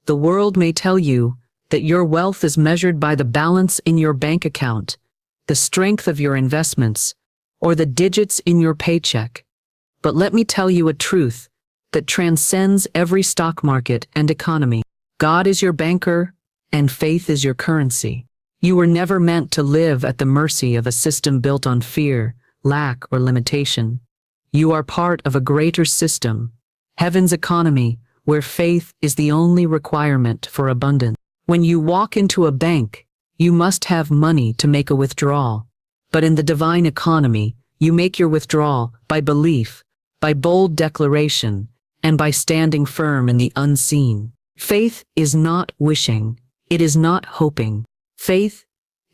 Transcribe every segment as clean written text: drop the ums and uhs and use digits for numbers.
The world may tell you that your wealth is measured by the balance in your bank account, the strength of your investments, or the digits in your paycheck. But let me tell you a truth that transcends every stock market and economy. God is your banker, and faith is your currency. You were never meant to live at the mercy of a system built on fear, lack, or limitation. You are part of a greater system, heaven's economy, where faith is the only requirement for abundance. When you walk into a bank, you must have money to make a withdrawal. But in the divine economy, you make your withdrawal by belief, by bold declaration, and by standing firm in the unseen. Faith is not wishing. It is not hoping. Faith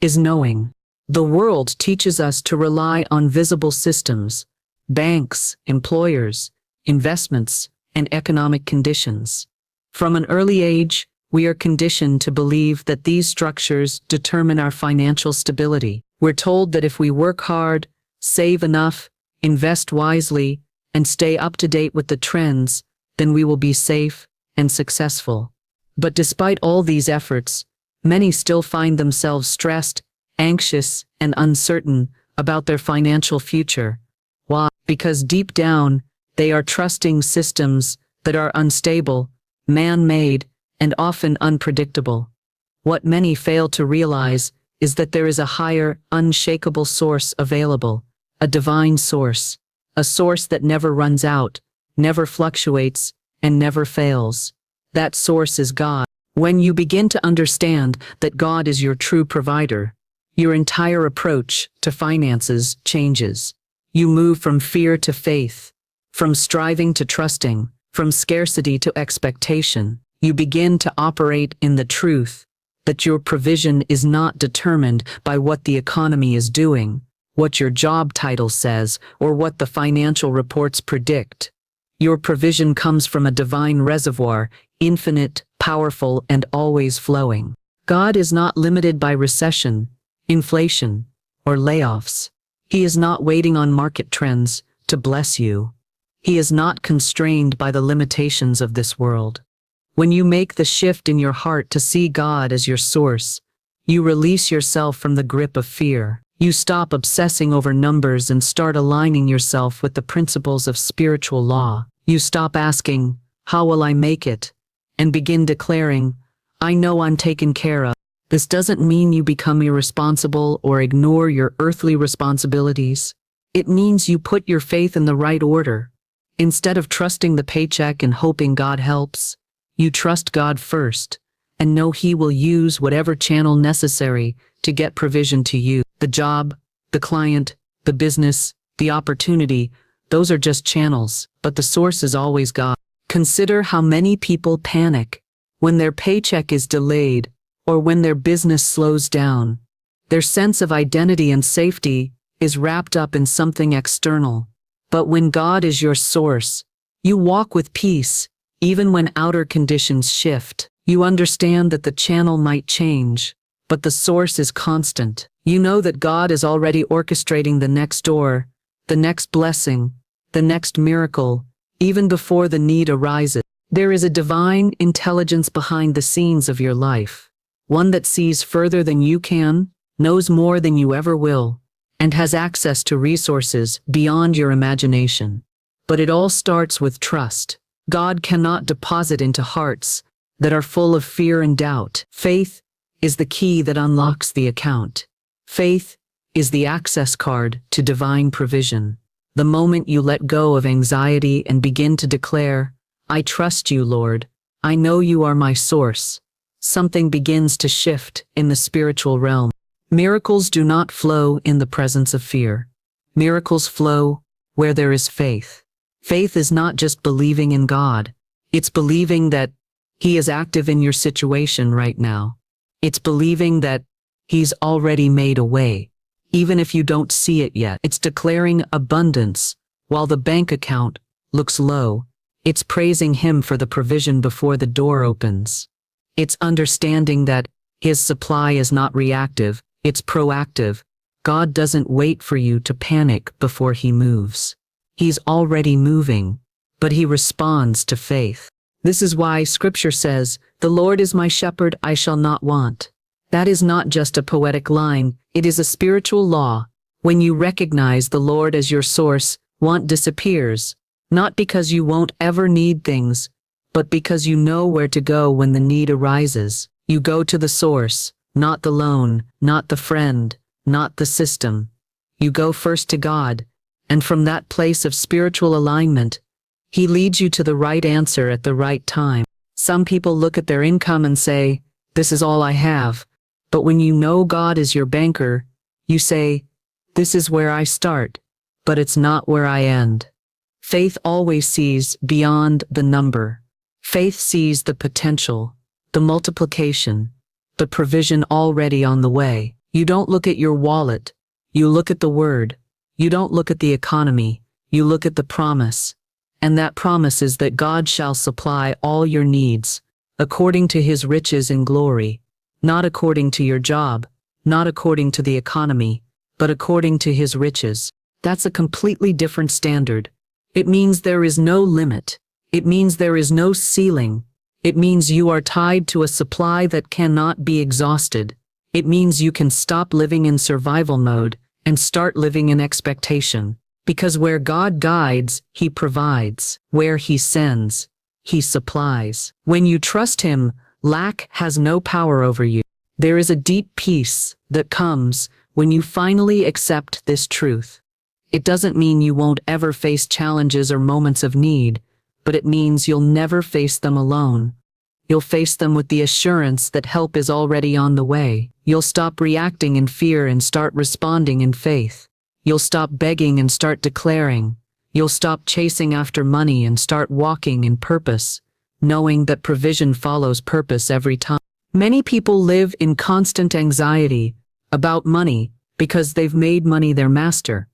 is knowing. The world teaches us to rely on visible systems, banks, employers, investments, and economic conditions. From an early age, we are conditioned to believe that these structures determine our financial stability. We're told that if we work hard, save enough, invest wisely, and stay up to date with the trends, then we will be safe and successful. But despite all these efforts, many still find themselves stressed, anxious, and uncertain about their financial future. Why? Because deep down, they are trusting systems that are unstable, man-made, and often unpredictable. What many fail to realize is that there is a higher, unshakable source available, a divine source, a source that never runs out, never fluctuates, and never fails. That source is God. When you begin to understand that God is your true provider, your entire approach to finances changes. You move from fear to faith, from striving to trusting, from scarcity to expectation. You begin to operate in the truth that your provision is not determined by what the economy is doing, what your job title says, or what the financial reports predict. Your provision comes from a divine reservoir, infinite, powerful, and always flowing. God is not limited by recession, inflation, or layoffs. He is not waiting on market trends to bless you. He is not constrained by the limitations of this world. When you make the shift in your heart to see God as your source, you release yourself from the grip of fear. You stop obsessing over numbers and start aligning yourself with the principles of spiritual law. You stop asking, "How will I make it?" and begin declaring, "I know I'm taken care of." This doesn't mean you become irresponsible or ignore your earthly responsibilities. It means you put your faith in the right order. Instead of trusting the paycheck and hoping God helps, you trust God first and know He will use whatever channel necessary to get provision to you. The job, the client, the business, the opportunity, those are just channels, but the source is always God. Consider how many people panic when their paycheck is delayed or when their business slows down. Their sense of identity and safety is wrapped up in something external. But when God is your source, you walk with peace, even when outer conditions shift. You understand that the channel might change, but the source is constant. You know that God is already orchestrating the next door, the next blessing, the next miracle, even before the need arises. There is a divine intelligence behind the scenes of your life, one that sees further than you can, knows more than you ever will, and has access to resources beyond your imagination. But it all starts with trust. God cannot deposit into hearts that are full of fear and doubt. Faith is the key that unlocks the account. Faith is the access card to divine provision. The moment you let go of anxiety and begin to declare, "I trust you, Lord. I know you are my source," something begins to shift in the spiritual realm. Miracles do not flow in the presence of fear. Miracles flow where there is faith. Faith is not just believing in God. It's believing that He is active in your situation right now. It's believing that He's already made a way, even if you don't see it yet. It's declaring abundance while the bank account looks low. It's praising Him for the provision before the door opens. It's understanding that His supply is not reactive, it's proactive. God doesn't wait for you to panic before He moves. He's already moving, but He responds to faith. This is why Scripture says, "The Lord is my shepherd, I shall not want." That is not just a poetic line, it is a spiritual law. When you recognize the Lord as your source, want disappears, not because you won't ever need things, but because you know where to go when the need arises. You go to the source, not the loan, not the friend, not the system. You go first to God, and from that place of spiritual alignment, He leads you to the right answer at the right time. Some people look at their income and say, "This is all I have." But when you know God is your banker, you say, "This is where I start, but it's not where I end." Faith always sees beyond the number. Faith sees the potential, the multiplication, the provision already on the way. You don't look at your wallet, you look at the word. You don't look at the economy, you look at the promise. And that promise is that God shall supply all your needs, according to His riches in glory, not according to your job, not according to the economy, but according to His riches. That's a completely different standard. It means there is no limit. It means there is no ceiling. It means you are tied to a supply that cannot be exhausted. It means you can stop living in survival mode and start living in expectation. Because where God guides, He provides. Where He sends, He supplies. When you trust Him, lack has no power over you. There is a deep peace that comes when you finally accept this truth. It doesn't mean you won't ever face challenges or moments of need, but it means you'll never face them alone. You'll face them with the assurance that help is already on the way. You'll stop reacting in fear and start responding in faith. You'll stop begging and start declaring. You'll stop chasing after money and start walking in purpose, knowing that provision follows purpose every time. Many people live in constant anxiety about money because they've made money their master.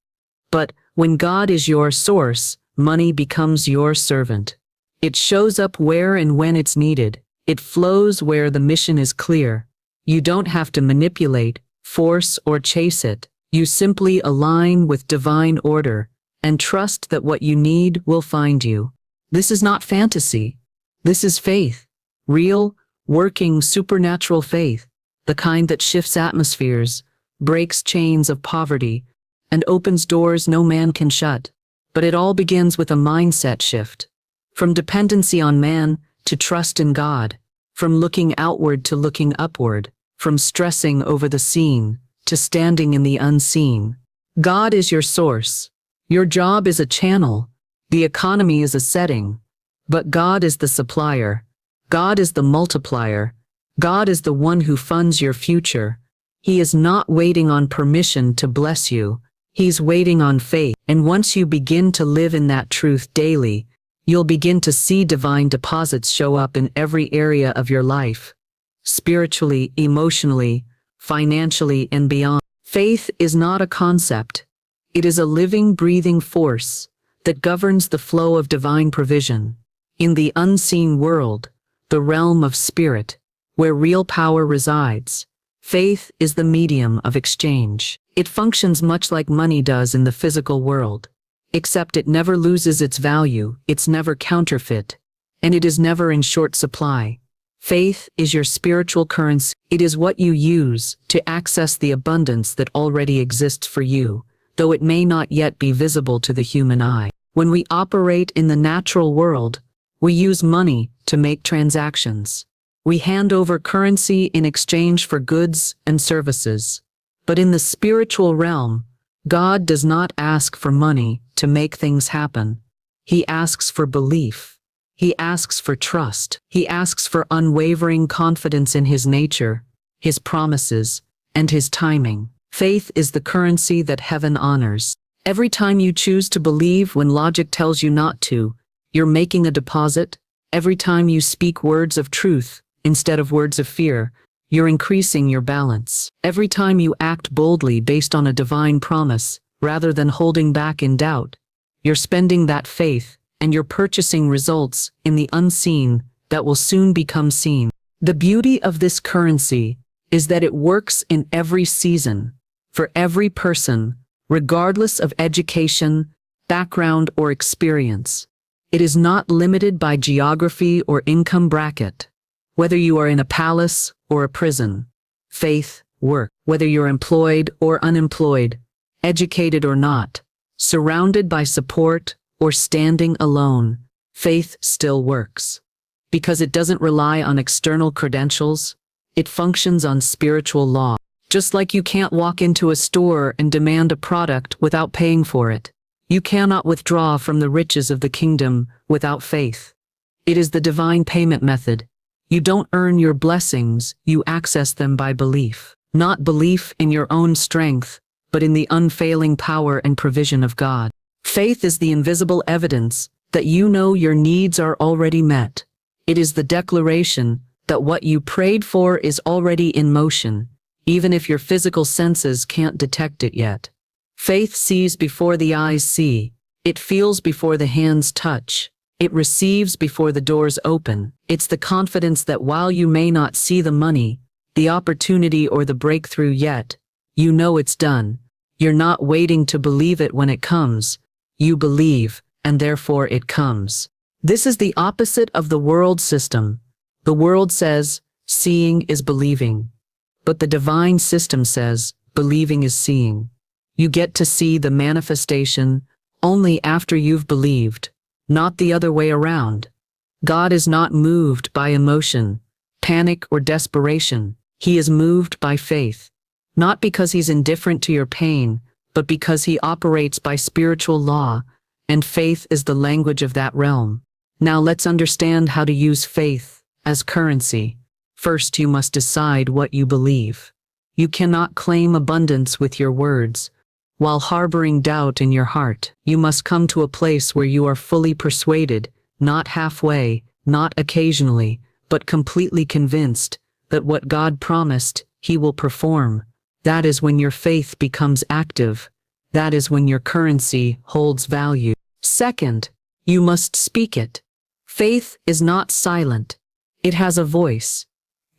But when God is your source, money becomes your servant. It shows up where and when it's needed. It flows where the mission is clear. You don't have to manipulate, force, or chase it. You simply align with divine order and trust that what you need will find you. This is not fantasy. This is faith. Real, working, supernatural faith. The kind that shifts atmospheres, breaks chains of poverty, and opens doors no man can shut. But it all begins with a mindset shift. From dependency on man to trust in God. From looking outward to looking upward. From stressing over the seen to standing in the unseen. God is your source. Your job is a channel. The economy is a setting. But God is the supplier. God is the multiplier. God is the one who funds your future. He is not waiting on permission to bless you. He's waiting on faith. And once you begin to live in that truth daily, you'll begin to see divine deposits show up in every area of your life. Spiritually, emotionally, financially, and beyond. Faith is not a concept. It is a living, breathing force that governs the flow of divine provision. In the unseen world, the realm of spirit, where real power resides, faith is the medium of exchange. It functions much like money does in the physical world, except it never loses its value, it's never counterfeit, and it is never in short supply. Faith is your spiritual currency. It is what you use to access the abundance that already exists for you, though it may not yet be visible to the human eye. When we operate in the natural world, we use money to make transactions. We hand over currency in exchange for goods and services. But in the spiritual realm, God does not ask for money to make things happen. He asks for belief. He asks for trust. He asks for unwavering confidence in His nature, His promises, and His timing. Faith is the currency that heaven honors. Every time you choose to believe when logic tells you not to, you're making a deposit. Every time you speak words of truth instead of words of fear, you're increasing your balance. Every time you act boldly based on a divine promise, rather than holding back in doubt, you're spending that faith, and you're purchasing results in the unseen that will soon become seen. The beauty of this currency is that it works in every season, for every person, regardless of education, background, or experience. It is not limited by geography or income bracket. Whether you are in a palace or a prison, faith works. Whether you're employed or unemployed, educated or not, surrounded by support or standing alone, faith still works. Because it doesn't rely on external credentials, it functions on spiritual law. Just like you can't walk into a store and demand a product without paying for it, you cannot withdraw from the riches of the kingdom without faith. It is the divine payment method. You don't earn your blessings, you access them by belief. Not belief in your own strength, but in the unfailing power and provision of God. Faith is the invisible evidence that you know your needs are already met. It is the declaration that what you prayed for is already in motion, even if your physical senses can't detect it yet. Faith sees before the eyes see. It feels before the hands touch. It receives before the doors open. It's the confidence that while you may not see the money, the opportunity or the breakthrough yet, you know it's done. You're not waiting to believe it when it comes. You believe, and therefore it comes. This is the opposite of the world system. The world says, seeing is believing. But the divine system says, believing is seeing. You get to see the manifestation only after you've believed, not the other way around. God is not moved by emotion, panic, or desperation. He is moved by faith. Not because he's indifferent to your pain, but because he operates by spiritual law, and faith is the language of that realm. Now let's understand how to use faith as currency. First, you must decide what you believe. You cannot claim abundance with your words, while harboring doubt in your heart. You must come to a place where you are fully persuaded, not halfway, not occasionally, but completely convinced that what God promised, he will perform. That is when your faith becomes active. That is when your currency holds value. Second, you must speak it. Faith is not silent. It has a voice.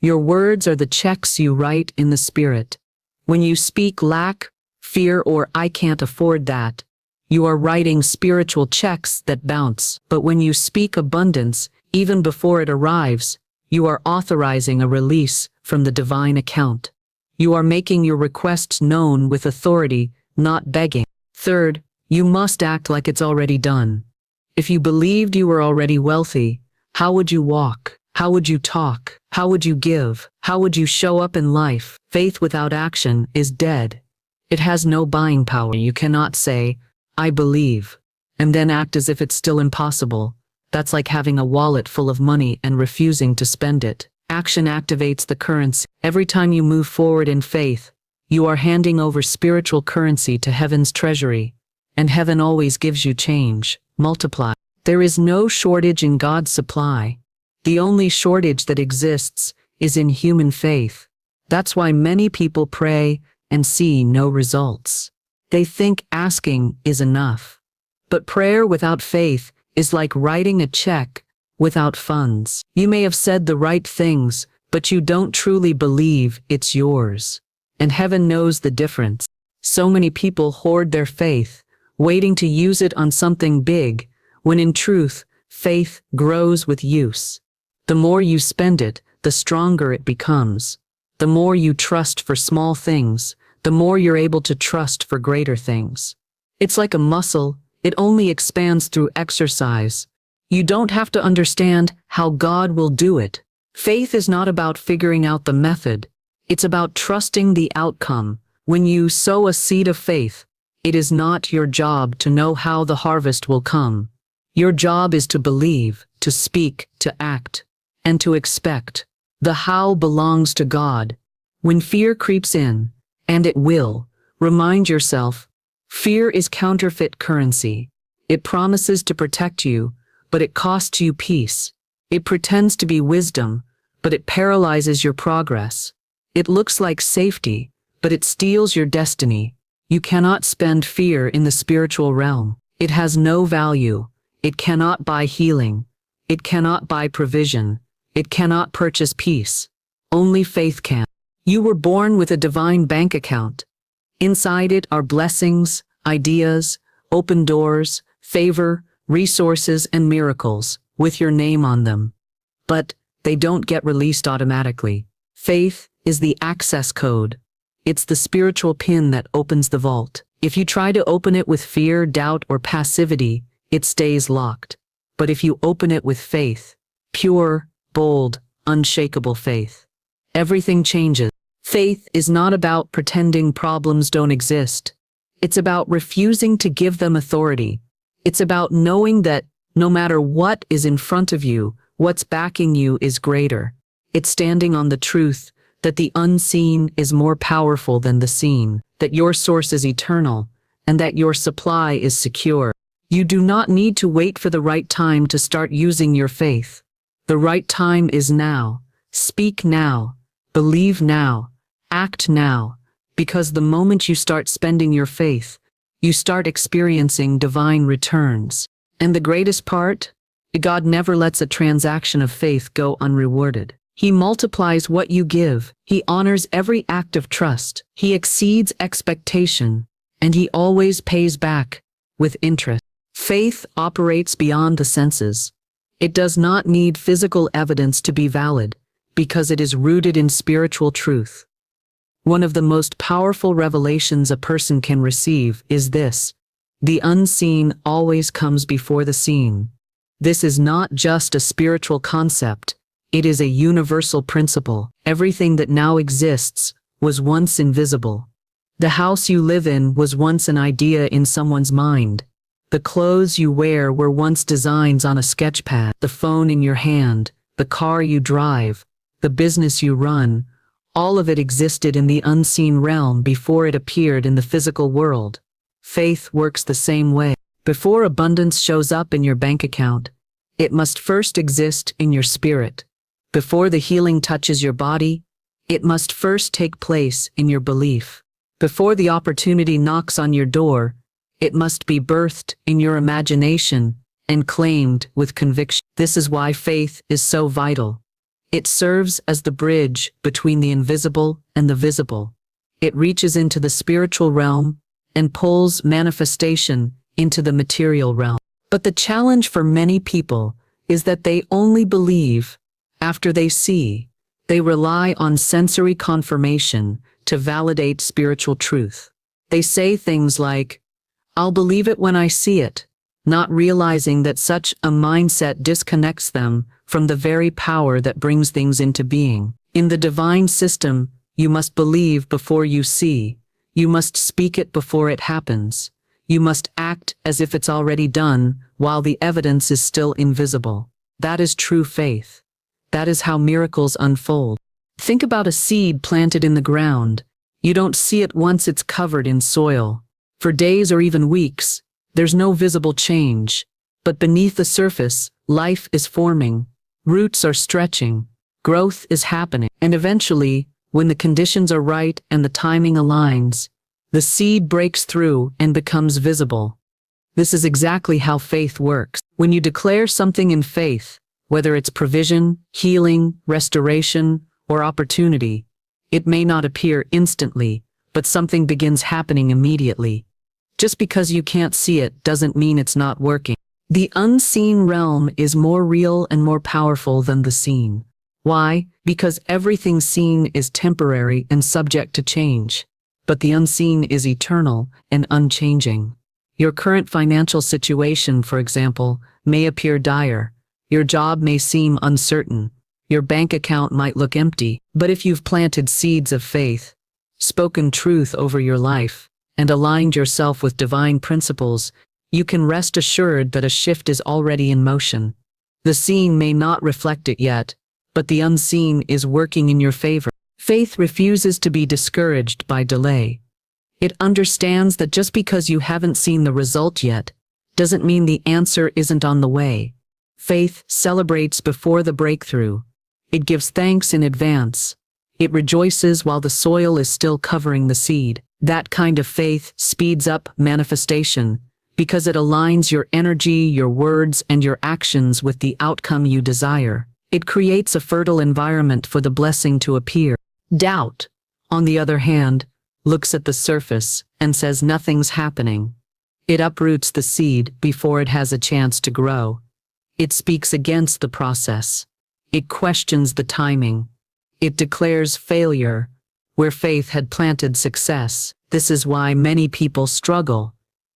Your words are the checks you write in the Spirit. When you speak lack, fear, or I can't afford that, you are writing spiritual checks that bounce. But when you speak abundance, even before it arrives, you are authorizing a release from the divine account. You are making your requests known with authority, not begging. Third, you must act like it's already done. If you believed you were already wealthy, how would you walk? How would you talk? How would you give? How would you show up in life? Faith without action is dead. It has no buying power. You cannot say, I believe, and then act as if it's still impossible. That's like having a wallet full of money and refusing to spend it. Action activates the currency. Every time you move forward in faith, you are handing over spiritual currency to heaven's treasury, and heaven always gives you change, multiply. There is no shortage in God's supply. The only shortage that exists is in human faith. That's why many people pray and see no results. They think asking is enough. But prayer without faith is like writing a check without funds. You may have said the right things, but you don't truly believe it's yours. And heaven knows the difference. So many people hoard their faith, waiting to use it on something big, when in truth, faith grows with use. The more you spend it, the stronger it becomes. The more you trust for small things, the more you're able to trust for greater things. It's like a muscle, it only expands through exercise. You don't have to understand how God will do it. Faith is not about figuring out the method. It's about trusting the outcome. When you sow a seed of faith, it is not your job to know how the harvest will come. Your job is to believe, to speak, to act, and to expect. The how belongs to God. When fear creeps in, and it will, remind yourself, fear is counterfeit currency. It promises to protect you, but it costs you peace. It pretends to be wisdom, but it paralyzes your progress. It looks like safety, but it steals your destiny. You cannot spend fear in the spiritual realm. It has no value. It cannot buy healing. It cannot buy provision. It cannot purchase peace. Only faith can. You were born with a divine bank account. Inside it are blessings, ideas, open doors, favor, resources, and miracles with your name on them. But they don't get released automatically. Faith is the access code. It's the spiritual pin that opens the vault. If you try to open it with fear, doubt, or passivity, it stays locked. But if you open it with faith, pure, bold, unshakable faith, everything changes. Faith is not about pretending problems don't exist. It's about refusing to give them authority. It's about knowing that no matter what is in front of you, what's backing you is greater. It's standing on the truth that the unseen is more powerful than the seen, that your source is eternal, and that your supply is secure. You do not need to wait for the right time to start using your faith. The right time is now. Speak now. Believe now. Act now. Because the moment you start spending your faith, you start experiencing divine returns. And the greatest part? God never lets a transaction of faith go unrewarded. He multiplies what you give. He honors every act of trust. He exceeds expectation. And he always pays back with interest. Faith operates beyond the senses. It does not need physical evidence to be valid, because it is rooted in spiritual truth. One of the most powerful revelations a person can receive is this: the unseen always comes before the seen. This is not just a spiritual concept, it is a universal principle. Everything that now exists was once invisible. The house you live in was once an idea in someone's mind. The clothes you wear were once designs on a sketchpad. The phone in your hand, the car you drive, the business you run, all of it existed in the unseen realm before it appeared in the physical world. Faith works the same way. Before abundance shows up in your bank account, it must first exist in your spirit. Before the healing touches your body, it must first take place in your belief. Before the opportunity knocks on your door, it must be birthed in your imagination and claimed with conviction. This is why faith is so vital. It serves as the bridge between the invisible and the visible. It reaches into the spiritual realm and pulls manifestation into the material realm. But the challenge for many people is that they only believe after they see. They rely on sensory confirmation to validate spiritual truth. They say things like, "I'll believe it when I see it," not realizing that such a mindset disconnects them from the very power that brings things into being. In the divine system, you must believe before you see. You must speak it before it happens. You must act as if it's already done while the evidence is still invisible. That is true faith. That is how miracles unfold. Think about a seed planted in the ground. You don't see it once it's covered in soil. For days or even weeks, there's no visible change. But beneath the surface, life is forming. Roots are stretching. Growth is happening. And eventually, when the conditions are right and the timing aligns, the seed breaks through and becomes visible. This is exactly how faith works. When you declare something in faith, whether it's provision, healing, restoration, or opportunity, it may not appear instantly, but something begins happening immediately. Just because you can't see it doesn't mean it's not working. The unseen realm is more real and more powerful than the seen. Why? Because everything seen is temporary and subject to change. But the unseen is eternal and unchanging. Your current financial situation, for example, may appear dire. Your job may seem uncertain. Your bank account might look empty. But if you've planted seeds of faith, spoken truth over your life, and aligned yourself with divine principles, you can rest assured that a shift is already in motion. The seen may not reflect it yet, but the unseen is working in your favor. Faith refuses to be discouraged by delay. It understands that just because you haven't seen the result yet, doesn't mean the answer isn't on the way. Faith celebrates before the breakthrough. It gives thanks in advance. It rejoices while the soil is still covering the seed. That kind of faith speeds up manifestation because it aligns your energy, your words, and your actions with the outcome you desire. It creates a fertile environment for the blessing to appear. Doubt, on the other hand, looks at the surface and says nothing's happening. It uproots the seed before it has a chance to grow. It speaks against the process. It questions the timing. It declares failure where faith had planted success. This is why many people struggle.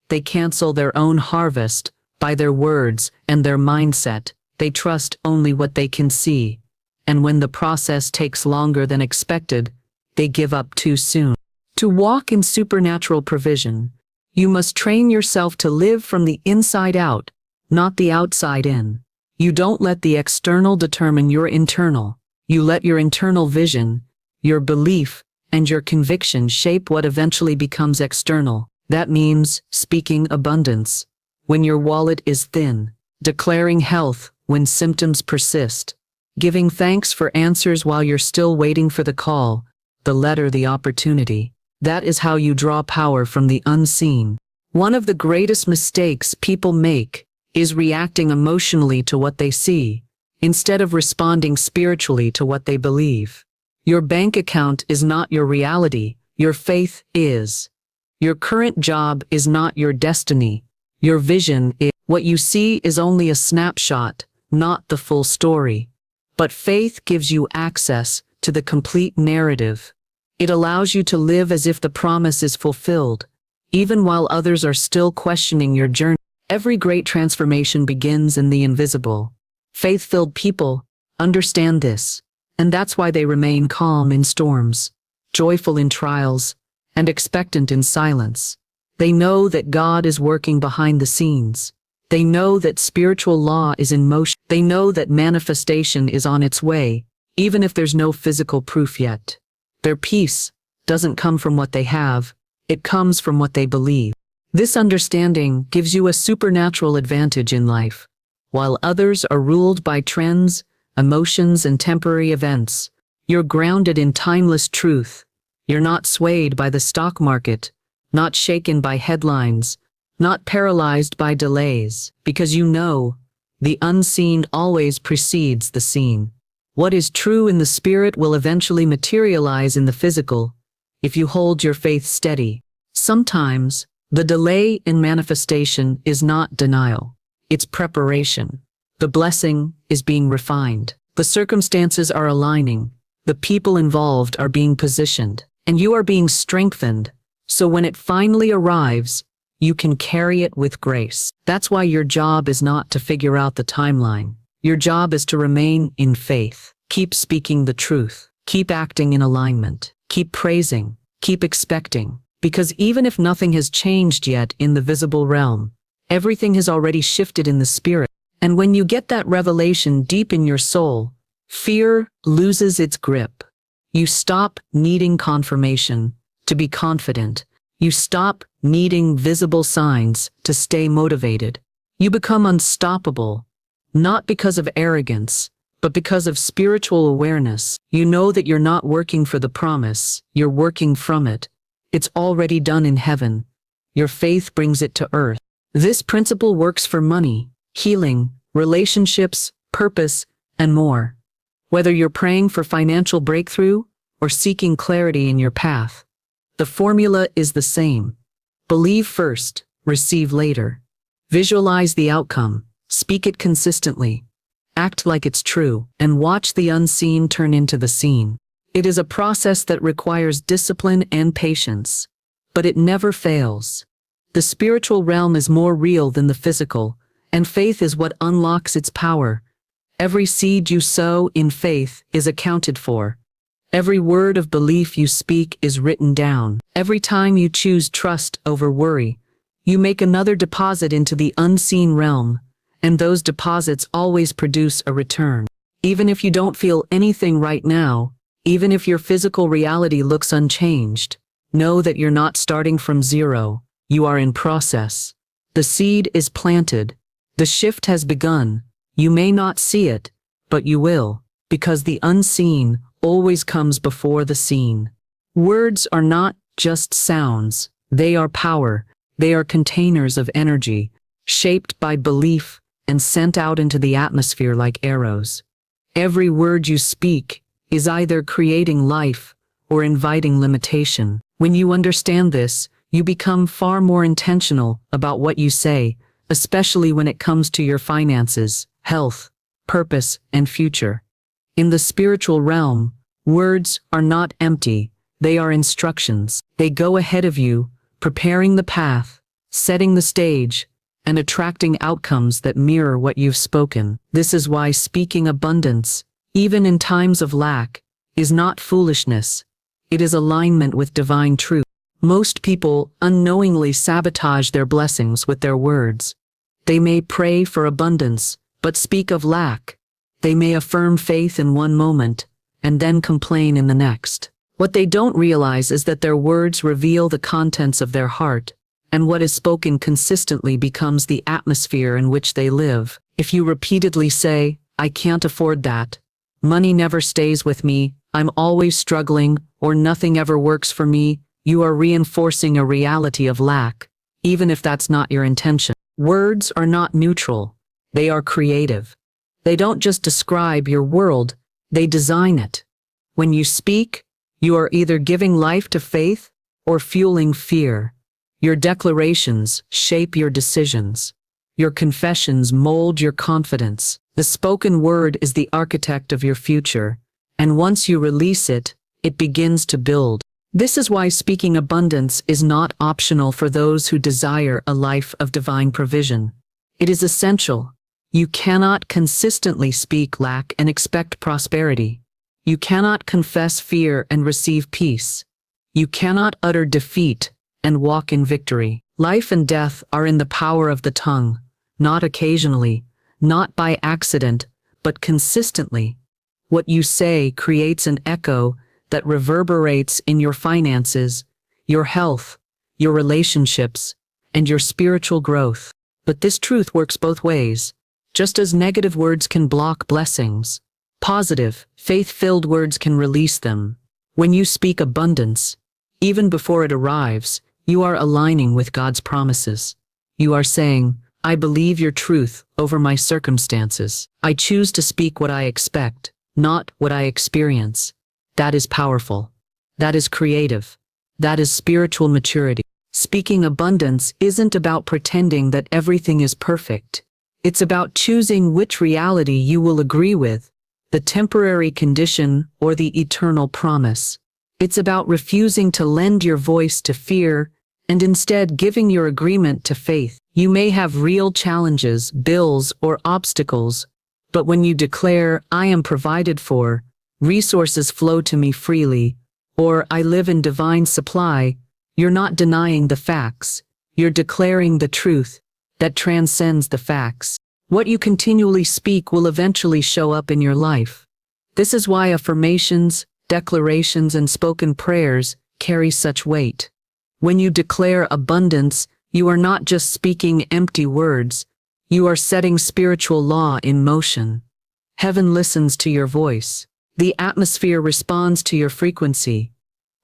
They cancel their own harvest by their words and their mindset. They trust only what they can see. And when the process takes longer than expected, they give up too soon. To walk in supernatural provision, you must train yourself to live from the inside out, not the outside in. You don't let the external determine your internal. You let your internal vision, your belief, and your conviction shape what eventually becomes external. That means speaking abundance when your wallet is thin, declaring health when symptoms persist, giving thanks for answers while you're still waiting for the call, the letter, the opportunity. That is how you draw power from the unseen. One of the greatest mistakes people make is reacting emotionally to what they see, instead of responding spiritually to what they believe. Your bank account is not your reality, your faith is. Your current job is not your destiny. Your vision is. What you see is only a snapshot, not the full story. But faith gives you access to the complete narrative. It allows you to live as if the promise is fulfilled, even while others are still questioning your journey. Every great transformation begins in the invisible. Faith-filled people understand this, and that's why they remain calm in storms, joyful in trials, and expectant in silence. They know that God is working behind the scenes. They know that spiritual law is in motion. They know that manifestation is on its way, even if there's no physical proof yet. Their peace doesn't come from what they have, it comes from what they believe. This understanding gives you a supernatural advantage in life. While others are ruled by trends, emotions, and temporary events, you're grounded in timeless truth. You're not swayed by the stock market, not shaken by headlines, not paralyzed by delays, because you know the unseen always precedes the seen. What is true in the spirit will eventually materialize in the physical if you hold your faith steady. Sometimes, the delay in manifestation is not denial. It's preparation. The blessing is being refined. The circumstances are aligning. The people involved are being positioned. And you are being strengthened. So when it finally arrives, you can carry it with grace. That's why your job is not to figure out the timeline. Your job is to remain in faith. Keep speaking the truth. Keep acting in alignment. Keep praising. Keep expecting. Because even if nothing has changed yet in the visible realm, everything has already shifted in the spirit. And when you get that revelation deep in your soul, fear loses its grip. You stop needing confirmation to be confident. You stop needing visible signs to stay motivated. You become unstoppable, not because of arrogance, but because of spiritual awareness. You know that you're not working for the promise, you're working from it. It's already done in heaven. Your faith brings it to earth. This principle works for money, healing, relationships, purpose, and more. Whether you're praying for financial breakthrough or seeking clarity in your path, the formula is the same. Believe first, receive later. Visualize the outcome, speak it consistently, act like it's true, and watch the unseen turn into the seen. It is a process that requires discipline and patience, but it never fails. The spiritual realm is more real than the physical, and faith is what unlocks its power. Every seed you sow in faith is accounted for. Every word of belief you speak is written down. Every time you choose trust over worry, you make another deposit into the unseen realm, and those deposits always produce a return. Even if you don't feel anything right now, even if your physical reality looks unchanged, know that you're not starting from zero. You are in process. The seed is planted. The shift has begun. You may not see it, but you will, because the unseen always comes before the seen. Words are not just sounds. They are power. They are containers of energy, shaped by belief and sent out into the atmosphere like arrows. Every word you speak is either creating life or inviting limitation. When you understand this, You become far more intentional about what you say, especially when it comes to your finances, health, purpose, and future. In the spiritual realm, words are not empty, they are instructions. They go ahead of you, preparing the path, setting the stage, and attracting outcomes that mirror what you've spoken. This is why speaking abundance, even in times of lack, is not foolishness. It is alignment with divine truth. Most people unknowingly sabotage their blessings with their words. They may pray for abundance, but speak of lack. They may affirm faith in one moment, and then complain in the next. What they don't realize is that their words reveal the contents of their heart, and what is spoken consistently becomes the atmosphere in which they live. If you repeatedly say, "I can't afford that," "Money never stays with me," "I'm always struggling," or "Nothing ever works for me," you are reinforcing a reality of lack, even if that's not your intention. Words are not neutral. They are creative. They don't just describe your world, they design it. When you speak, you are either giving life to faith or fueling fear. Your declarations shape your decisions. Your confessions mold your confidence. The spoken word is the architect of your future, and once you release it, it begins to build. This is why speaking abundance is not optional for those who desire a life of divine provision. It is essential. You cannot consistently speak lack and expect prosperity. You cannot confess fear and receive peace. You cannot utter defeat and walk in victory. Life and death are in the power of the tongue, not occasionally, not by accident, but consistently. What you say creates an echo that reverberates in your finances, your health, your relationships, and your spiritual growth. But this truth works both ways. Just as negative words can block blessings, positive, faith-filled words can release them. When you speak abundance, even before it arrives, you are aligning with God's promises. You are saying, "I believe your truth over my circumstances. I choose to speak what I expect, not what I experience." That is powerful. That is creative. That is spiritual maturity. Speaking abundance isn't about pretending that everything is perfect. It's about choosing which reality you will agree with, the temporary condition or the eternal promise. It's about refusing to lend your voice to fear and instead giving your agreement to faith. You may have real challenges, bills, or obstacles, but when you declare, "I am provided for," "Resources flow to me freely," or "I live in divine supply," you're not denying the facts. You're declaring the truth that transcends the facts. What you continually speak will eventually show up in your life. This is why affirmations, declarations, and spoken prayers carry such weight. When you declare abundance, you are not just speaking empty words, you are setting spiritual law in motion. Heaven listens to your voice. The atmosphere responds to your frequency.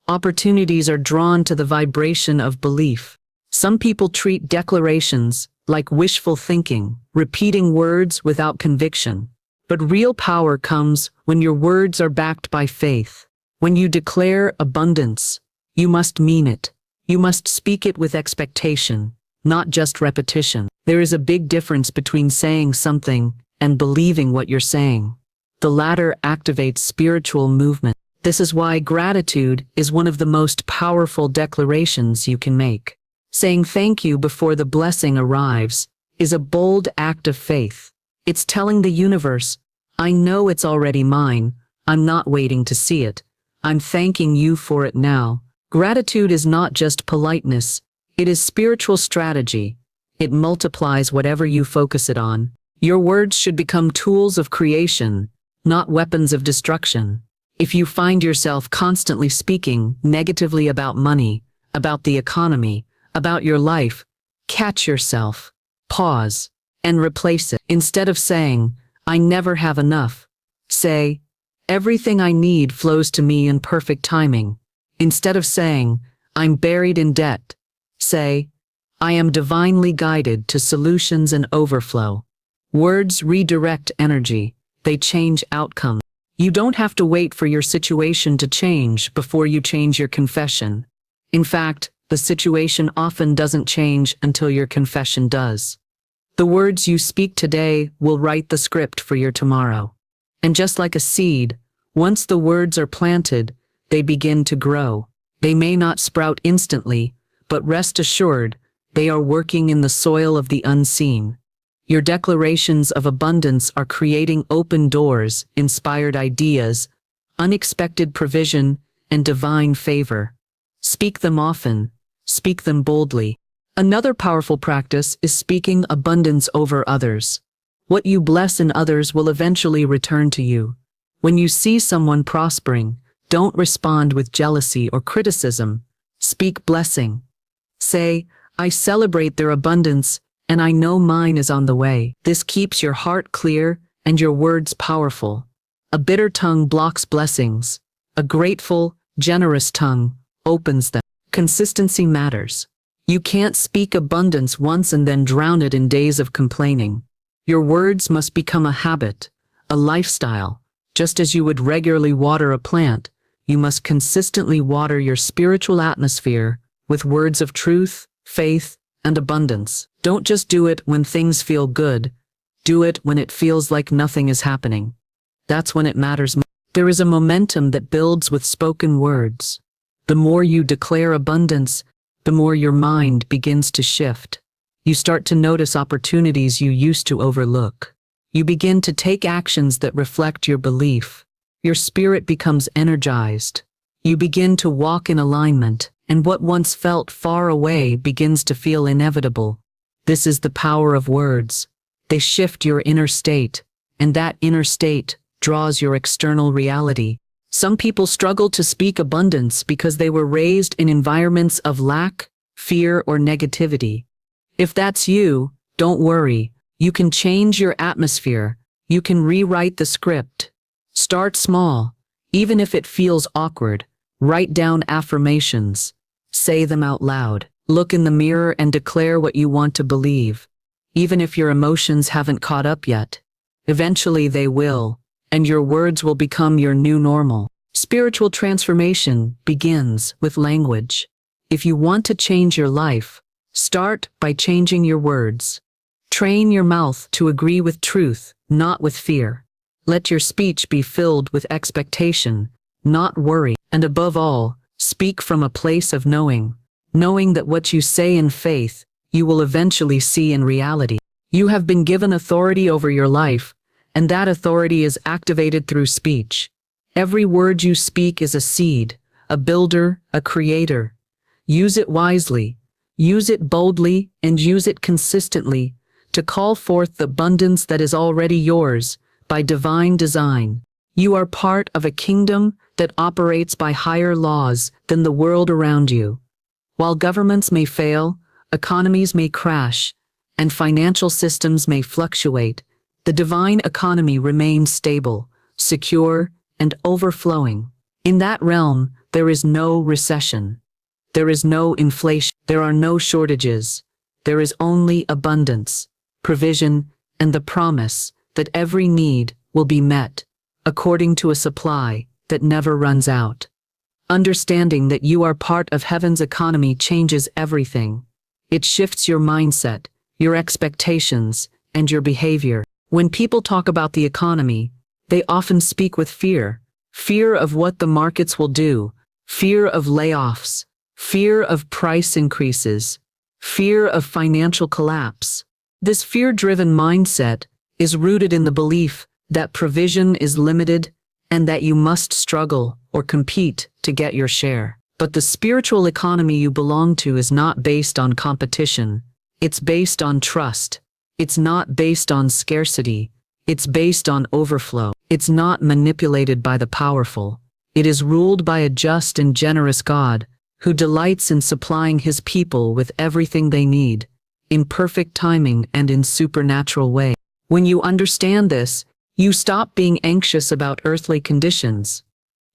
Opportunities are drawn to the vibration of belief. Some people treat declarations like wishful thinking, repeating words without conviction. But real power comes when your words are backed by faith. When you declare abundance, you must mean it. You must speak it with expectation, not just repetition. There is a big difference between saying something and believing what you're saying. The latter activates spiritual movement. This is why gratitude is one of the most powerful declarations you can make. Saying thank you before the blessing arrives is a bold act of faith. It's telling the universe, "I know it's already mine. I'm not waiting to see it. I'm thanking you for it now." Gratitude is not just politeness. It is spiritual strategy. It multiplies whatever you focus it on. Your words should become tools of creation, not weapons of destruction. If you find yourself constantly speaking negatively about money, about the economy, about your life, catch yourself, pause, and replace it. Instead of saying, "I never have enough," say, "Everything I need flows to me in perfect timing." Instead of saying, "I'm buried in debt," say, "I am divinely guided to solutions and overflow." Words redirect energy. They change outcomes. You don't have to wait for your situation to change before you change your confession. In fact, the situation often doesn't change until your confession does. The words you speak today will write the script for your tomorrow. And just like a seed, once the words are planted, they begin to grow. They may not sprout instantly, but rest assured, they are working in the soil of the unseen. Your declarations of abundance are creating open doors, inspired ideas, unexpected provision, and divine favor. Speak them often. Speak them boldly. Another powerful practice is speaking abundance over others. What you bless in others will eventually return to you. When you see someone prospering, don't respond with jealousy or criticism. Speak blessing. Say, I celebrate their abundance, and I know mine is on the way. This keeps your heart clear and your words powerful. A bitter tongue blocks blessings. A grateful, generous tongue opens them. Consistency matters. You can't speak abundance once and then drown it in days of complaining. Your words must become a habit, a lifestyle. Just as you would regularly water a plant, you must consistently water your spiritual atmosphere with words of truth, faith, and abundance. Don't just do it when things feel good. Do it when it feels like nothing is happening. That's when it matters most. There is a momentum that builds with spoken words. The more you declare abundance, the more your mind begins to shift. You start to notice opportunities you used to overlook. You begin to take actions that reflect your belief. Your spirit becomes energized. You begin to walk in alignment, and what once felt far away begins to feel inevitable. This is the power of words. They shift your inner state, and that inner state draws your external reality. Some people struggle to speak abundance because they were raised in environments of lack, fear, or negativity. If that's you, don't worry. You can change your atmosphere. You can rewrite the script. Start small. Even if it feels awkward, write down affirmations. Say them out loud. Look in the mirror and declare what you want to believe. Even if your emotions haven't caught up yet, eventually they will, and your words will become your new normal. Spiritual transformation begins with language. If you want to change your life, start by changing your words. Train your mouth to agree with truth, not with fear. Let your speech be filled with expectation, not worry. And above all, speak from a place of knowing that what you say in faith, you will eventually see in reality. You have been given authority over your life, and that authority is activated through speech. Every word you speak is a seed, a builder, a creator. Use it wisely, use it boldly, and use it consistently to call forth the abundance that is already yours by divine design. You are part of a kingdom that operates by higher laws than the world around you. While governments may fail, economies may crash, and financial systems may fluctuate, the divine economy remains stable, secure, and overflowing. In that realm, there is no recession. There is no inflation. There are no shortages. There is only abundance, provision, and the promise that every need will be met according to a supply that never runs out. Understanding that you are part of heaven's economy changes everything. It shifts your mindset, your expectations, and your behavior. When people talk about the economy, they often speak with fear. Fear of what the markets will do, fear of layoffs, fear of price increases, fear of financial collapse. This fear-driven mindset is rooted in the belief that provision is limited and that you must struggle or compete to get your share. But the spiritual economy you belong to is not based on competition. It's based on trust. It's not based on scarcity. It's based on overflow. It's not manipulated by the powerful. It is ruled by a just and generous God who delights in supplying his people with everything they need, in perfect timing and in supernatural way. When you understand this, you stop being anxious about earthly conditions.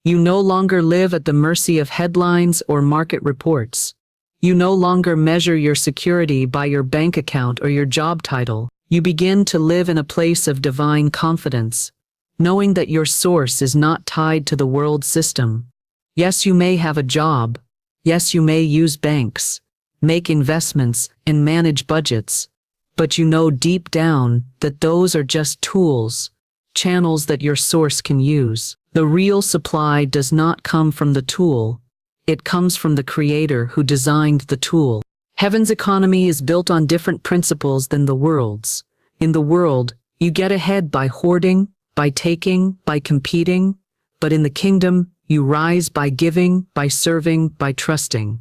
You no longer live at the mercy of headlines or market reports. You no longer measure your security by your bank account or your job title. You begin to live in a place of divine confidence, knowing that your source is not tied to the world system. Yes, you may have a job. Yes, you may use banks, make investments, and manage budgets, but you know deep down that those are just tools, channels that your source can use. The real supply does not come from the tool, it comes from the creator who designed the tool. Heaven's economy is built on different principles than the world's. In the world, you get ahead by hoarding, by taking, by competing, but in the kingdom, you rise by giving, by serving, by trusting.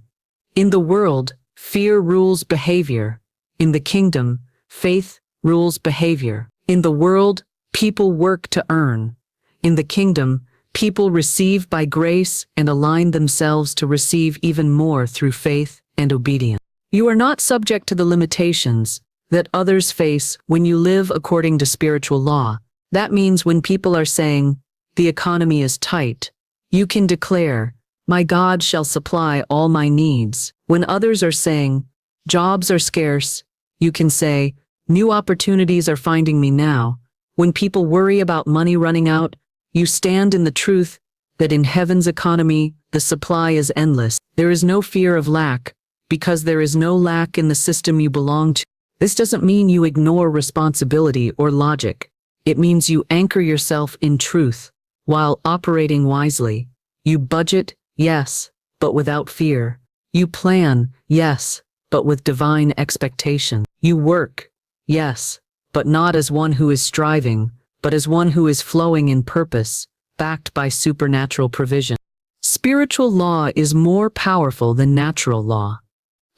In the world, fear rules behavior. In the kingdom, faith rules behavior. In the world, people work to earn. In the kingdom, people receive by grace and align themselves to receive even more through faith and obedience. You are not subject to the limitations that others face when you live according to spiritual law. That means when people are saying, the economy is tight, you can declare, my God shall supply all my needs. When others are saying, jobs are scarce, you can say, new opportunities are finding me now. When people worry about money running out, you stand in the truth that in heaven's economy, the supply is endless. There is no fear of lack, because there is no lack in the system you belong to. This doesn't mean you ignore responsibility or logic. It means you anchor yourself in truth, while operating wisely. You budget, yes, but without fear. You plan, yes, but with divine expectation. You work, yes, but not as one who is striving, but as one who is flowing in purpose, backed by supernatural provision. Spiritual law is more powerful than natural law.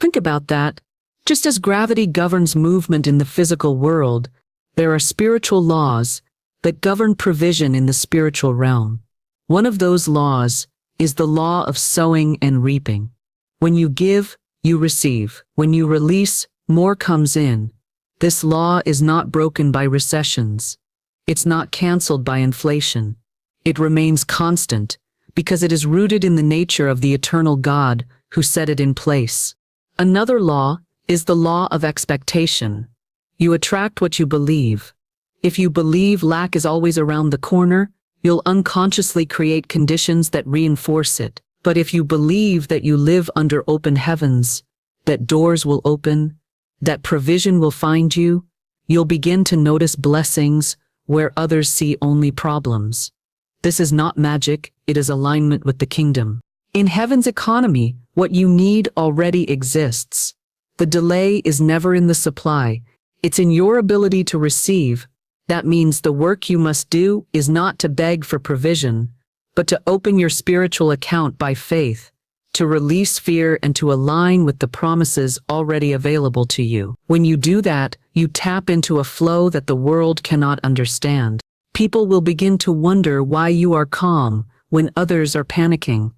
Think about that. Just as gravity governs movement in the physical world, there are spiritual laws that govern provision in the spiritual realm. One of those laws is the law of sowing and reaping. When you give, you receive. When you release, more comes in. This law is not broken by recessions. It's not canceled by inflation. It remains constant because it is rooted in the nature of the eternal God who set it in place. Another law is the law of expectation. You attract what you believe. If you believe lack is always around the corner, you'll unconsciously create conditions that reinforce it. But if you believe that you live under open heavens, that doors will open, that provision will find you, you'll begin to notice blessings where others see only problems. This is not magic, it is alignment with the kingdom. In heaven's economy, what you need already exists. The delay is never in the supply, it's in your ability to receive. That means the work you must do is not to beg for provision, but to open your spiritual account by faith, to release fear and to align with the promises already available to you. When you do that, you tap into a flow that the world cannot understand. People will begin to wonder why you are calm when others are panicking.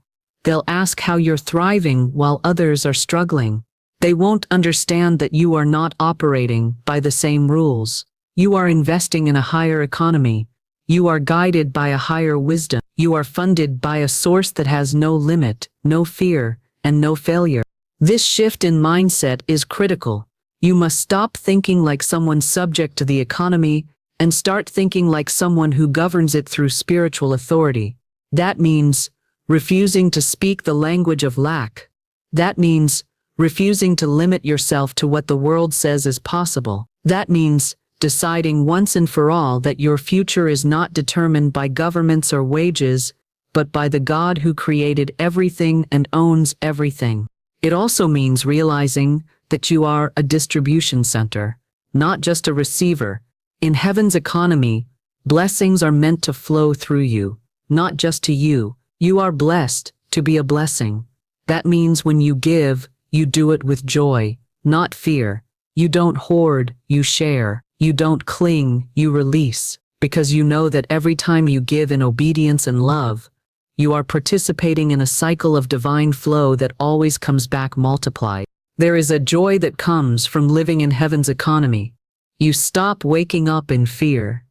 They'll ask how you're thriving while others are struggling. They won't understand that you are not operating by the same rules. You are investing in a higher economy. You are guided by a higher wisdom. You are funded by a source that has no limit, no fear, and no failure. This shift in mindset is critical. You must stop thinking like someone subject to the economy and start thinking like someone who governs it through spiritual authority. That means refusing to speak the language of lack. That means refusing to limit yourself to what the world says is possible. That means deciding once and for all that your future is not determined by governments or wages, but by the God who created everything and owns everything. It also means realizing that you are a distribution center, not just a receiver. In heaven's economy, blessings are meant to flow through you, not just to you. You are blessed to be a blessing. That means when you give, you do it with joy, not fear. You don't hoard, you share. You don't cling, you release, because you know that every time you give in obedience and love, you are participating in a cycle of divine flow that always comes back multiplied. There is a joy that comes from living in heaven's economy. You stop waking up in fear.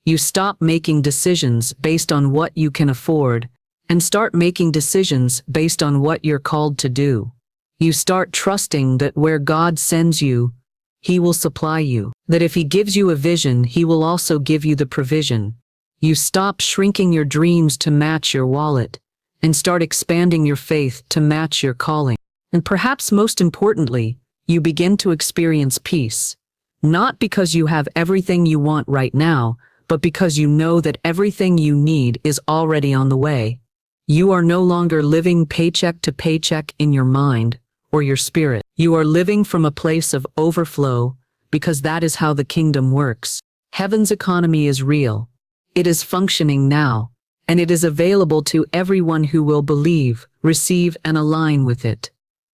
You stop making decisions based on what you can afford and start making decisions based on what you're called to do. You start trusting that where God sends you, He will supply you. That if He gives you a vision, He will also give you the provision. You stop shrinking your dreams to match your wallet. and start expanding your faith to match your calling. And perhaps most importantly, you begin to experience peace. Not because you have everything you want right now, but because you know that everything you need is already on the way. You are no longer living paycheck to paycheck in your mind or your spirit. You are living from a place of overflow because that is how the kingdom works. Heaven's economy is real. It is functioning now, and it is available to everyone who will believe, receive, and align with it.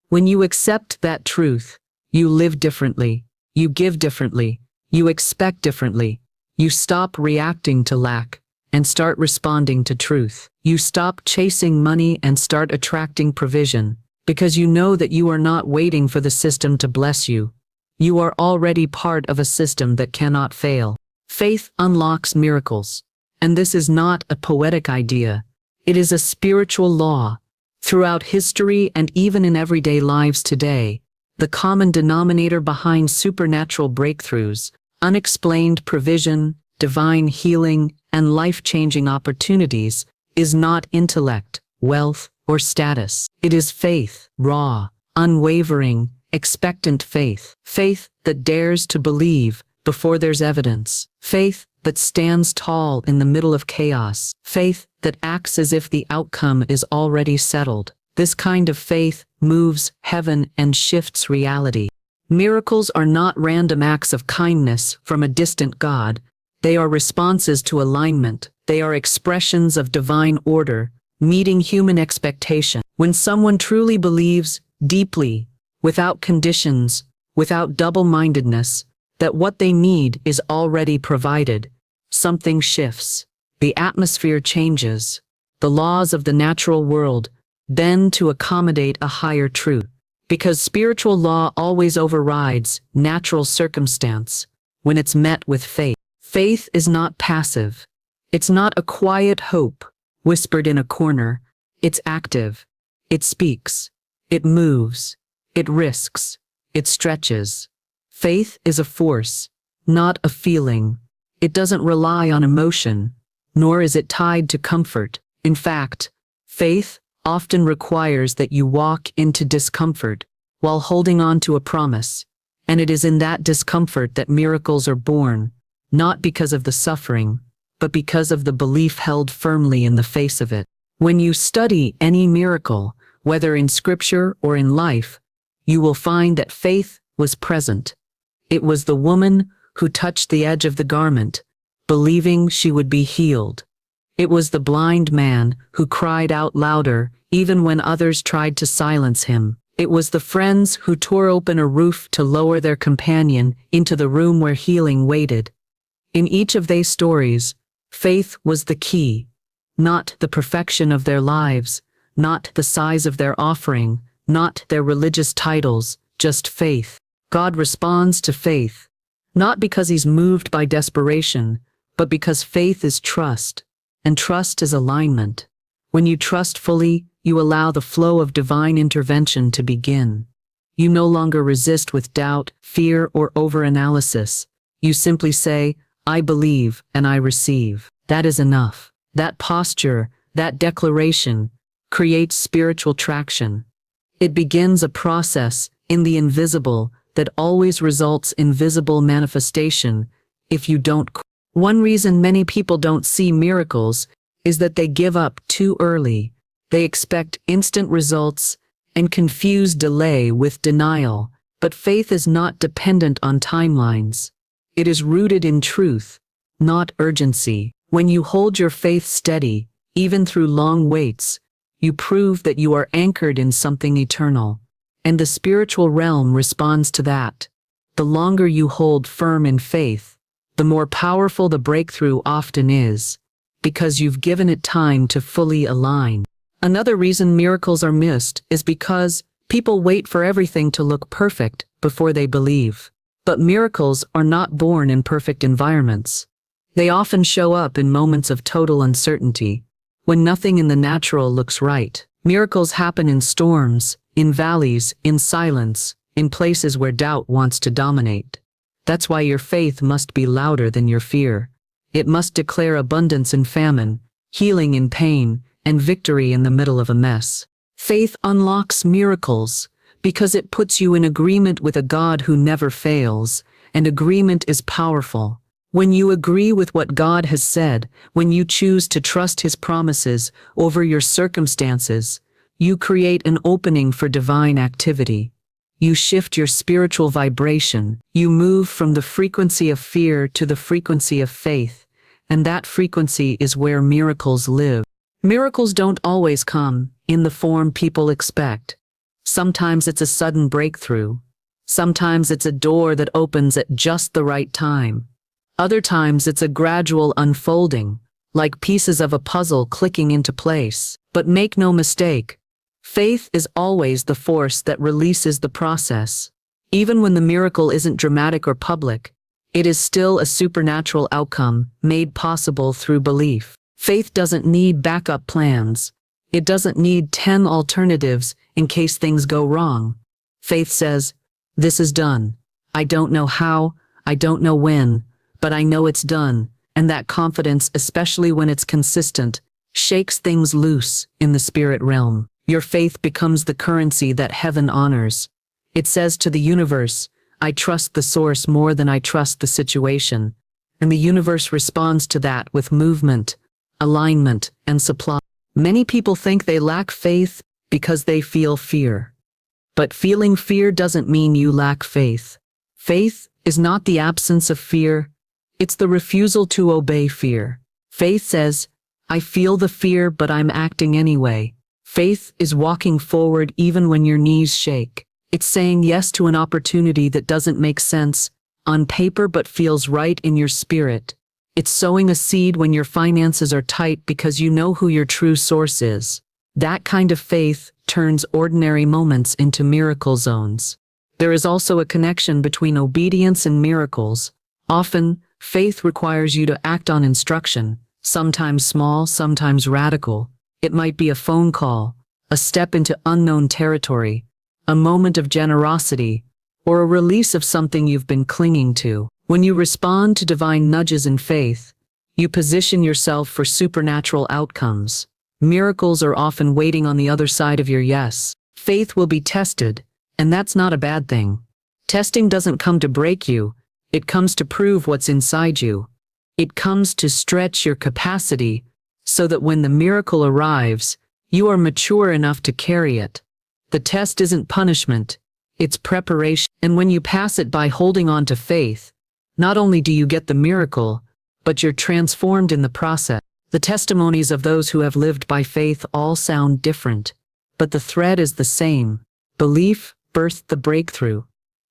When you accept that truth, you live differently, you give differently, you expect differently. You stop reacting to lack and start responding to truth. You stop chasing money and start attracting provision, because you know that you are not waiting for the system to bless you. You are already part of a system that cannot fail. Faith unlocks miracles. And this is not a poetic idea. It is a spiritual law. Throughout history and even in everyday lives today, the common denominator behind supernatural breakthroughs, unexplained provision, divine healing, and life-changing opportunities is not intellect, wealth, or status. It is faith, raw, unwavering, expectant faith. Faith that dares to believe before there's evidence. Faith that stands tall in the middle of chaos. Faith that acts as if the outcome is already settled. This kind of faith moves heaven and shifts reality. Miracles are not random acts of kindness from a distant God. They are responses to alignment. They are expressions of divine order, meeting human expectation. When someone truly believes deeply, without conditions, without double-mindedness, that what they need is already provided, something shifts. The atmosphere changes. The laws of the natural world bend to accommodate a higher truth. Because spiritual law always overrides natural circumstance when it's met with faith. Faith is not passive. It's not a quiet hope whispered in a corner. It's active. It speaks. It moves. It risks. It stretches. Faith is a force, not a feeling. It doesn't rely on emotion, nor is it tied to comfort. In fact, faith often requires that you walk into discomfort while holding on to a promise, and it is in that discomfort that miracles are born, not because of the suffering, but because of the belief held firmly in the face of it. When you study any miracle, whether in scripture or in life, you will find that faith was present. It was the woman who touched the edge of the garment, believing she would be healed. It was the blind man who cried out louder even when others tried to silence him. It was the friends who tore open a roof to lower their companion into the room where healing waited. In each of these stories, faith was the key, not the perfection of their lives, not the size of their offering, not their religious titles, just faith. God responds to faith, not because he's moved by desperation, but because faith is trust, and trust is alignment. When you trust fully, you allow the flow of divine intervention to begin. You no longer resist with doubt, fear, or overanalysis. You simply say, I believe and I receive. That is enough. That posture, that declaration, creates spiritual traction. It begins a process in the invisible that always results in visible manifestation if you don't quit. One reason many people don't see miracles is that they give up too early. They expect instant results and confuse delay with denial. But faith is not dependent on timelines. It is rooted in truth, not urgency. When you hold your faith steady, even through long waits, you prove that you are anchored in something eternal. And the spiritual realm responds to that. The longer you hold firm in faith, the more powerful the breakthrough often is, because you've given it time to fully align. Another reason miracles are missed is because people wait for everything to look perfect before they believe. But miracles are not born in perfect environments. They often show up in moments of total uncertainty, when nothing in the natural looks right. Miracles happen in storms, in valleys, in silence, in places where doubt wants to dominate. That's why your faith must be louder than your fear. It must declare abundance in famine, healing in pain, and victory in the middle of a mess. Faith unlocks miracles because it puts you in agreement with a God who never fails, and agreement is powerful. When you agree with what God has said, when you choose to trust His promises over your circumstances, you create an opening for divine activity. You shift your spiritual vibration. You move from the frequency of fear to the frequency of faith, and that frequency is where miracles live. Miracles don't always come in the form people expect. Sometimes it's a sudden breakthrough. Sometimes it's a door that opens at just the right time. Other times it's a gradual unfolding, like pieces of a puzzle clicking into place. But make no mistake, faith is always the force that releases the process. Even when the miracle isn't dramatic or public, it is still a supernatural outcome made possible through belief. Faith doesn't need backup plans. It doesn't need 10 alternatives in case things go wrong. Faith says, "This is done. I don't know how, I don't know when, but I know it's done." And that confidence, especially when it's consistent, shakes things loose in the spirit realm. Your faith becomes the currency that heaven honors. It says to the universe, "I trust the source more than I trust the situation." And the universe responds to that with movement, alignment, and supply. Many people think they lack faith because they feel fear. But feeling fear doesn't mean you lack faith. Faith is not the absence of fear. It's the refusal to obey fear. Faith says, "I feel the fear, but I'm acting anyway." Faith is walking forward even when your knees shake. It's saying yes to an opportunity that doesn't make sense on paper but feels right in your spirit. It's sowing a seed when your finances are tight because you know who your true source is. That kind of faith turns ordinary moments into miracle zones. There is also a connection between obedience and miracles. Often, faith requires you to act on instruction, sometimes small, sometimes radical. It might be a phone call, a step into unknown territory, a moment of generosity, or a release of something you've been clinging to. When you respond to divine nudges in faith, you position yourself for supernatural outcomes. Miracles are often waiting on the other side of your yes. Faith will be tested, and that's not a bad thing. Testing doesn't come to break you. It comes to prove what's inside you. It comes to stretch your capacity so that when the miracle arrives, you are mature enough to carry it. The test isn't punishment, it's preparation. And when you pass it by holding on to faith, not only do you get the miracle, but you're transformed in the process. The testimonies of those who have lived by faith all sound different, but the thread is the same. Belief birthed the breakthrough.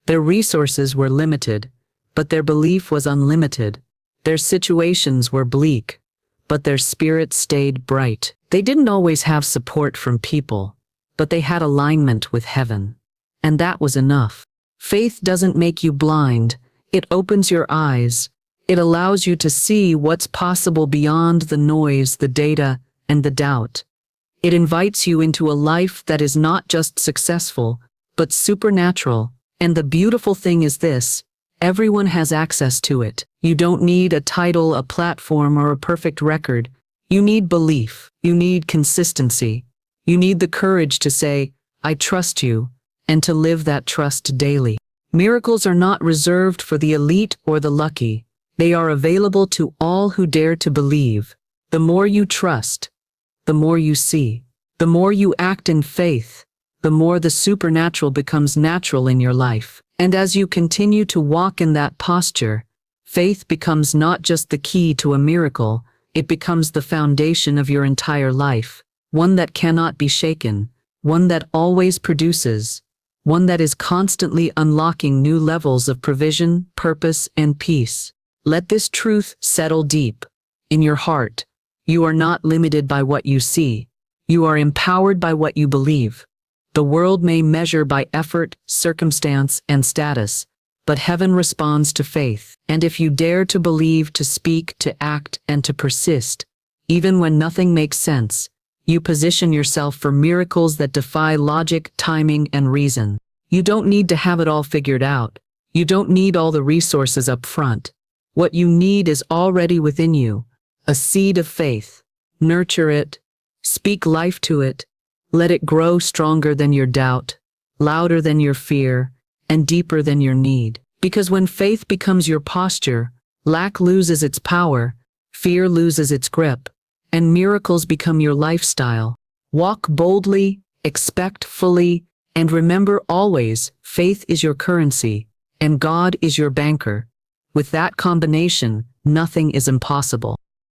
Their resources were limited, but their belief was unlimited. Their situations were bleak, but their spirit stayed bright. They didn't always have support from people, but they had alignment with heaven. And that was enough. Faith doesn't make you blind, it opens your eyes. It allows you to see what's possible beyond the noise, the data, and the doubt. It invites you into a life that is not just successful, but supernatural. And the beautiful thing is this: everyone has access to it. You don't need a title, a platform, or a perfect record. You need belief. You need consistency. You need the courage to say, "I trust you," and to live that trust daily. Miracles are not reserved for the elite or the lucky. They are available to all who dare to believe. The more you trust, the more you see. The more you act in faith, the more the supernatural becomes natural in your life. And as you continue to walk in that posture, faith becomes not just the key to a miracle, it becomes the foundation of your entire life. One that cannot be shaken, one that always produces, one that is constantly unlocking new levels of provision, purpose, and peace. Let this truth settle deep in your heart. You are not limited by what you see. You are empowered by what you believe. The world may measure by effort, circumstance, and status, but heaven responds to faith. And if you dare to believe, to speak, to act, and to persist, even when nothing makes sense, you position yourself for miracles that defy logic, timing, and reason. You don't need to have it all figured out. You don't need all the resources up front. What you need is already within you, a seed of faith. Nurture it, Speak life to it. Let it grow stronger than your doubt, louder than your fear, and deeper than your need. Because when faith becomes your posture, lack loses its power, fear loses its grip, and miracles become your lifestyle. Walk boldly, expect fully, and remember always, faith is your currency, and God is your banker. With that combination, nothing is impossible.